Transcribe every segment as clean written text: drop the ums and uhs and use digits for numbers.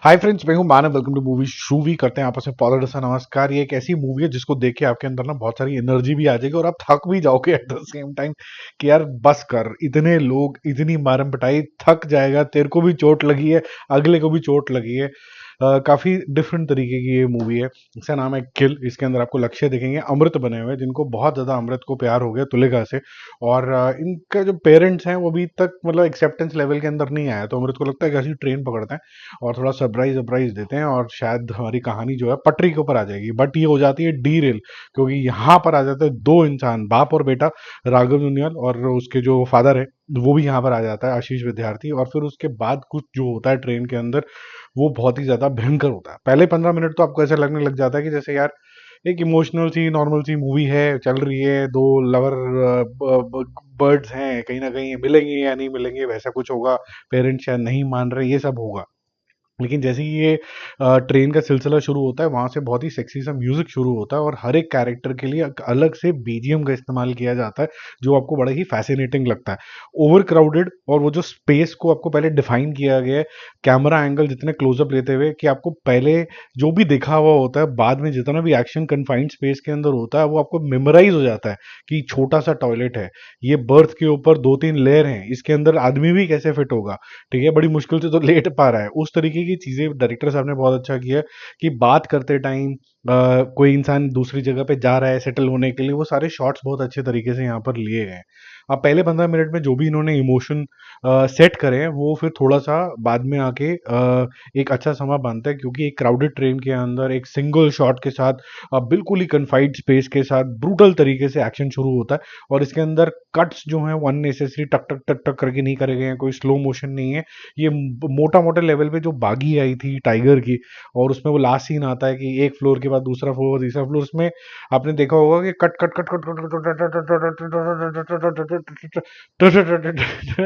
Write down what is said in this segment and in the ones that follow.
हाय friends, मैं हूं Manav. Welcome to movie शूवी। करते हैं आपस में पौधा सा नमस्कार। ये एक ऐसी मूवी है जिसको देख के आपके अंदर ना बहुत सारी एनर्जी भी आ जाएगी और आप थक भी जाओगे एट द सेम टाइम कि यार बस कर, इतने लोग, इतनी मारम पिटाई, थक जाएगा। तेरे को भी चोट लगी है, अगले को भी चोट लगी है। काफी डिफरेंट तरीके की ये मूवी है। इसका नाम है किल। इसके अंदर आपको लक्ष्य दिखेंगे अमृत बने हुए, जिनको बहुत ज्यादा अमृत को प्यार हो गया तुलिका से। और इनका जो पेरेंट्स हैं वो अभी तक मतलब एक्सेप्टेंस लेवल के अंदर नहीं आया, तो अमृत को लगता है कि ऐसी ट्रेन पकड़ते हैं और थोड़ा सरप्राइज सरप्राइज देते हैं और शायद हमारी कहानी जो है पटरी के ऊपर आ जाएगी। बट ये हो जाती है डी रेल, क्योंकि यहाँ पर आ जाते हैं दो इंसान, बाप और बेटा, राघव जुनियल और उसके जो फादर है वो भी यहाँ पर आ जाता है, आशीष विद्यार्थी। और फिर उसके बाद कुछ जो होता है ट्रेन के अंदर वो बहुत ही ज्यादा भयंकर होता है। पहले 15 मिनट तो आपको ऐसा लगने लग जाता है कि जैसे यार एक इमोशनल सी नॉर्मल सी मूवी है, चल रही है, दो लवर बर्ड्स हैं, कहीं ना कहीं मिलेंगे या नहीं मिलेंगे, वैसा कुछ होगा, पेरेंट्स शायद नहीं मान रहे, ये सब होगा। लेकिन जैसे ही ये ट्रेन का सिलसिला शुरू होता है, वहां से बहुत ही सेक्सी सा म्यूजिक शुरू होता है और हर एक कैरेक्टर के लिए एक अलग से बीजीएम का इस्तेमाल किया जाता है, जो आपको बड़ा ही फैसिनेटिंग लगता है। ओवर क्राउडेड, और वो जो स्पेस को आपको पहले डिफाइन किया गया है, कैमरा एंगल जितने क्लोजअप लेते हुए कि आपको पहले जो भी दिखा हुआ होता है, बाद में जितना भी एक्शन कन्फाइंड स्पेस के अंदर होता है वो आपको मेमोराइज हो जाता है कि छोटा सा टॉयलेट है, ये बर्थ के ऊपर दो तीन लेयर हैं, इसके अंदर आदमी भी कैसे फिट होगा, ठीक है, बड़ी मुश्किल से तो लेट पा रहा है। उस तरीके की चीजें डायरेक्टर साहब ने बहुत अच्छा किया है कि बात करते टाइम कोई इंसान दूसरी जगह पे जा रहा है सेटल होने के लिए, वो सारे शॉट्स बहुत अच्छे तरीके से यहाँ पर लिए गए हैं। अब पहले 15 मिनट में जो भी इन्होंने इमोशन सेट करे हैं वो फिर थोड़ा सा बाद में आके एक अच्छा समा बनता है, क्योंकि एक क्राउडेड ट्रेन के अंदर एक सिंगल शॉट के साथ बिल्कुल ही कन्फाइंड स्पेस के साथ ब्रूटल तरीके से एक्शन शुरू होता है। और इसके अंदर कट्स जो हैं वो अननेसेसरी टक टक टक टक करके नहीं करे गए हैं, कोई स्लो मोशन नहीं है। ये मोटा मोटे लेवल पे जो बागी आई थी टाइगर की, और उसमें वो लास्ट सीन आता है कि एक फ्लोर के बाद दूसरा फ्लोर, तीसरा फ्लोर, उसमें आपने देखा होगा कि cut cut cut cut cut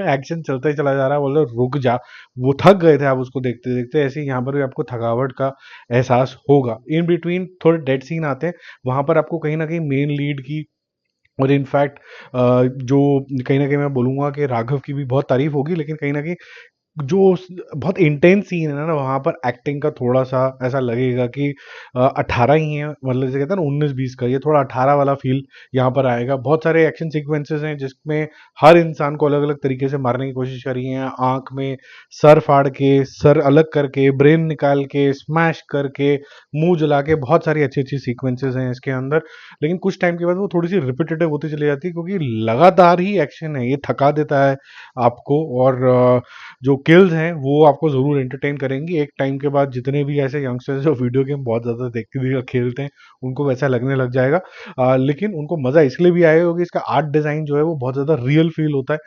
action चलता ही चला जा रहा है। बोलो रुक जा, वो थक गए थे आप उसको देखते देखते। ऐसे ही यहाँ पर भी आपको थकावट का एहसास होगा। इन बिटवीन थोड़े डेड सीन आते हैं, वहां पर आपको कहीं ना कहीं मेन लीड की और इनफैक्ट जो कहीं ना कहीं मैं बोलूंगा कि राघव की भी बहुत तारीफ होगी, लेकिन कहीं ना कहीं जो बहुत इंटेंस सीन है ना, वहां पर एक्टिंग का थोड़ा सा ऐसा लगेगा कि 18 ही है, मतलब जैसे कहते हैं ना 19-20 का, ये थोड़ा 18 वाला फील यहाँ पर आएगा। बहुत सारे एक्शन सीक्वेंसेस हैं जिसमें हर इंसान को अलग अलग तरीके से मारने की कोशिश करी है। आंख में सर फाड़ के, सर अलग करके, ब्रेन निकाल के, स्मैश करके, मुंह जला के, बहुत सारी अच्छी अच्छी सीक्वेंसेस हैं इसके अंदर। लेकिन कुछ टाइम के बाद वो थोड़ी सी रिपीटेटिव होती चली जाती है, क्योंकि लगातार ही एक्शन है, ये थका देता है आपको। और जो किल्स हैं वो आपको जरूर एंटरटेन करेंगी। एक टाइम के बाद जितने भी ऐसे यंगस्टर्स जो वीडियो गेम बहुत ज्यादा देखते भी खेलते हैं, उनको वैसा लगने लग जाएगा। लेकिन उनको मजा इसलिए भी आएगा क्योंकि इसका आर्ट डिजाइन जो है वो बहुत ज्यादा रियल फील होता है।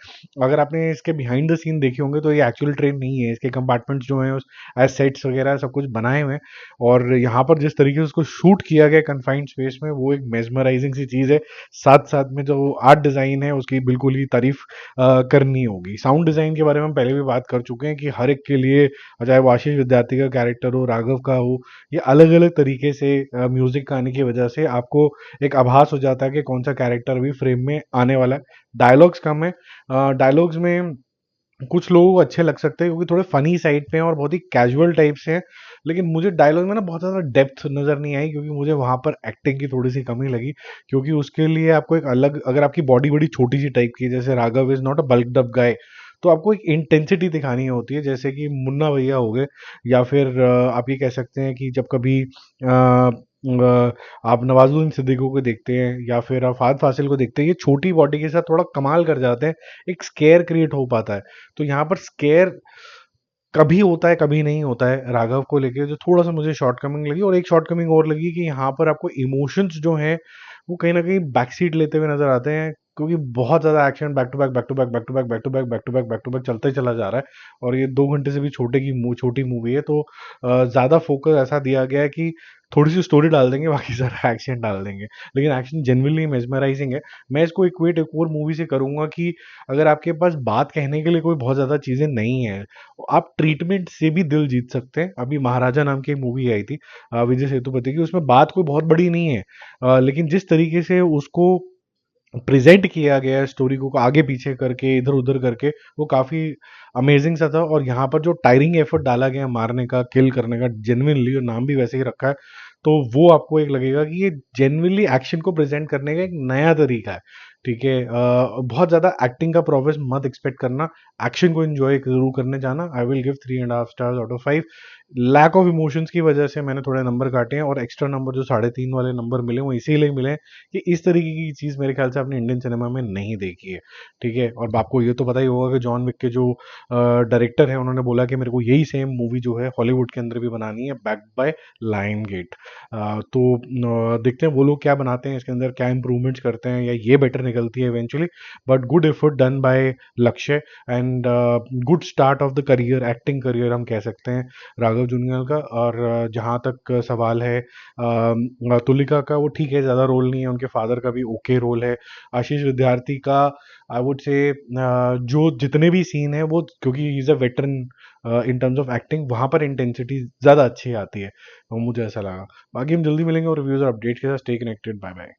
अगर आपने इसके बिहाइंड द सीन देखे होंगे तो ये एक्चुअल ट्रेन नहीं है, इसके कंपार्टमेंट्स जो हैं एज सेट्स वगैरह सब कुछ बनाए हुए हैं। और यहाँ पर जिस तरीके से उसको शूट किया गया कन्फाइंड स्पेस में, वो एक मेजमराइजिंग सी चीज है। साथ साथ में जो आर्ट डिजाइन है उसकी बिल्कुल ही तारीफ करनी होगी। साउंड डिजाइन के बारे में हम पहले भी बात कर चुके हैं कि हर एक के लिए, चाहे वो आशीष विद्यार्थी का कैरेक्टर हो, राघव का हो, ये अलग अलग तरीके से म्यूजिक का आने की वजह से आपको एक आभास हो जाता है कि कौन सा कैरेक्टर अभी फ्रेम में आने वाला है। डायलॉग्स कम है। डायलॉग्स में कुछ लोगों को अच्छे लग सकते हैं क्योंकि थोड़े फनी साइड पे हैं और बहुत ही कैजुअल टाइप से हैं। लेकिन मुझे डायलॉग में ना बहुत ज़्यादा डेप्थ नज़र नहीं आई, क्योंकि मुझे वहां पर एक्टिंग की थोड़ी सी कमी लगी। क्योंकि उसके लिए आपको एक अलग, अगर आपकी बॉडी बड़ी छोटी सी टाइप की है, जैसे Raghav is not a bulked up guy, तो आपको एक इंटेंसिटी दिखानी होती है, जैसे कि मुन्ना भैया हो गए, या फिर आप ये कह सकते हैं कि जब कभी आप नवाजुद्दीन सिद्दीकी को देखते हैं या फिर आप फाहद फासिल को देखते हैं, ये छोटी बॉडी के साथ थोड़ा कमाल कर जाते हैं, एक स्केयर क्रिएट हो पाता है। तो यहाँ पर स्केयर कभी होता है कभी नहीं होता है राघव को लेके, जो थोड़ा सा मुझे शॉर्टकमिंग लगी। और एक शॉर्टकमिंग और लगी कि यहाँ पर आपको इमोशंस जो हैं वो कहीं ना कहीं बैक सीट लेते हुए नजर आते हैं, क्योंकि बहुत ज्यादा action back to back back to back back to back back to back back to back back to back चलता ही चला जा रहा है। और ये 2 घंटे से भी छोटी मूवी है, तो ज्यादा फोकस ऐसा दिया गया है कि थोड़ी सी स्टोरी डाल देंगे, बाकी सारा एक्शन डाल देंगे। लेकिन एक्शन जेन्युइनली मेस्मराइजिंग है। मैं इसको इक्वेट एक और मूवी से करूंगा कि अगर आपके पास बात कहने के लिए कोई बहुत ज्यादा चीजें नहीं है, आप ट्रीटमेंट से भी दिल जीत सकते हैं। अभी महाराजा नाम की एक मूवी आई थी विजय सेतुपति की, उसमें बात कोई बहुत बड़ी नहीं है, लेकिन जिस तरीके से उसको प्रेजेंट किया गया है स्टोरी को आगे पीछे करके इधर उधर करके, वो काफ़ी अमेजिंग सा था। और यहाँ पर जो टायरिंग एफर्ट डाला गया है मारने का, किल करने का, जेन्युइनली, और नाम भी वैसे ही रखा है, तो वो आपको एक लगेगा कि ये जेन्युइनली एक्शन को प्रेजेंट करने का एक नया तरीका है। ठीक है, बहुत ज़्यादा एक्टिंग का प्रोग्रेस मत एक्सपेक्ट करना, एक्शन को एंजॉय जरूर करने जाना। I will give 3.5 stars out of 5। Lack of emotions की वजह से मैंने थोड़े नंबर काटे हैं, और एक्स्ट्रा नंबर जो 3.5 वाले नंबर मिले वो इसीलिए मिले हैं कि इस तरीके की चीज़ मेरे ख्याल से आपने इंडियन सिनेमा में नहीं देखी है। ठीक है, और आपको ये तो पता ही होगा कि जॉन विक के जो डायरेक्टर है उन्होंने बोला कि मेरे को यही सेम मूवी जो है हॉलीवुड के अंदर भी बनानी है, बैक्ड बाय लायन गेट। तो देखते हैं वो लोग क्या बनाते हैं इसके अंदर, क्या इंप्रूवमेंट्स करते हैं, या ये बेटर निकलती है eventually. But good effort done by Lakshya, and good start of the career, acting career हम कह सकते हैं राघव जुनियल का। और जहाँ तक सवाल है तुलिका का, वो ठीक है, ज़्यादा रोल नहीं है, उनके फादर का भी ओके रोल है। आशीष विद्यार्थी का आई वुड से जो जितने भी सीन है वो, क्योंकि he is a veteran in terms of acting, वहाँ पर इंटेंसिटी ज़्यादा अच्छी आती है, तो मुझे ऐसा लगा। बाकी हम जल्दी मिलेंगे और रिव्यूज़ और अपडेट के साथ। Stay connected, bye bye.